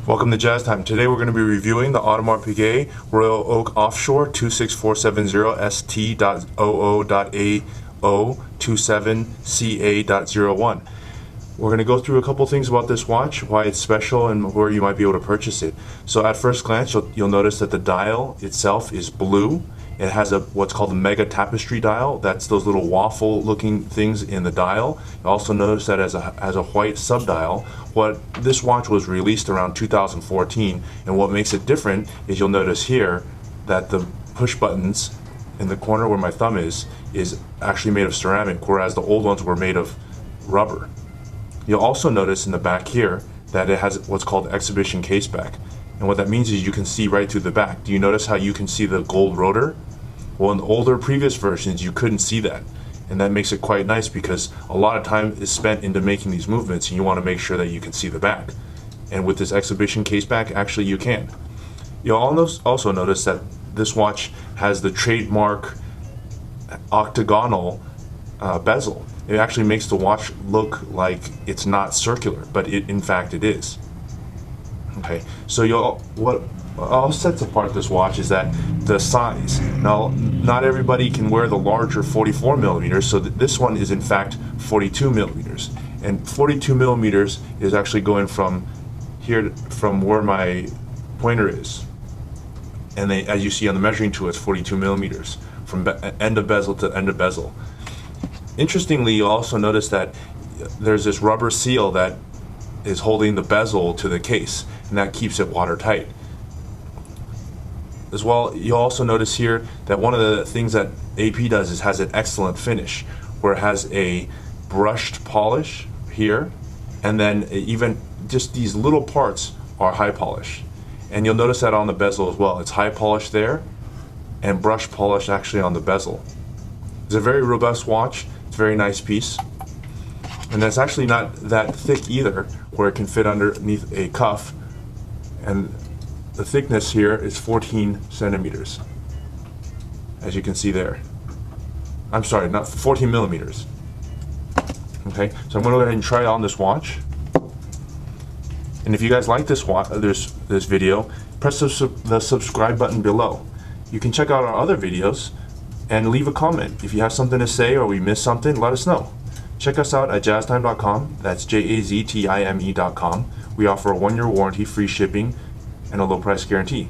Welcome to Jazz Time. Today we're going to be reviewing the Audemars Piguet Royal Oak Offshore 26470 ST.00.A027CA.01. We're going to go through a couple things about this watch, why it's special, and where you might be able to purchase it. So at first glance, you'll notice that the dial itself is blue. It has what's called a mega tapestry dial. That's those little waffle looking things in the dial. You also notice that as a white subdial. This watch was released around 2014, and what makes it different is you'll notice here that the push buttons in the corner where my thumb is actually made of ceramic, whereas the old ones were made of rubber. You'll also notice in the back here that it has what's called exhibition case back. And what that means is you can see right through the back. Do you notice how you can see the gold rotor? Well, in the older previous versions, you couldn't see that. And that makes it quite nice because a lot of time is spent into making these movements and you want to make sure that you can see the back. And with this exhibition case back, actually you can. You'll also notice that this watch has the trademark octagonal bezel. It actually makes the watch look like it's not circular, but in fact it is. Okay, so what all sets apart this watch is that the size. Now, not everybody can wear the larger 44 millimeters, so this one is in fact 42 millimeters. And 42 millimeters is actually going from here, from where my pointer is. And as you see on the measuring tool, it's 42 millimeters from end of bezel to end of bezel. Interestingly, you'll also notice that there's this rubber seal that is holding the bezel to the case, and that keeps it watertight. As well, you'll also notice here that one of the things that AP does is has an excellent finish, where it has a brushed polish here, and then even just these little parts are high polish. And you'll notice that on the bezel as well. It's high polish there, and brush polish actually on the bezel. It's a very robust watch. It's a very nice piece. And it's actually not that thick either, where it can fit underneath a cuff. And the thickness here is 14 centimeters, as you can see there. I'm sorry, not 14 millimeters. Okay, so I'm going to go ahead and try on this watch. And if you guys like this video, press the subscribe button below. You can check out our other videos and leave a comment. If you have something to say or we missed something, let us know. Check us out at jazztime.com. That's JAZTIME.com. We offer a 1-year warranty, free shipping, and a low price guarantee.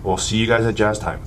We'll see you guys at Jazz Time.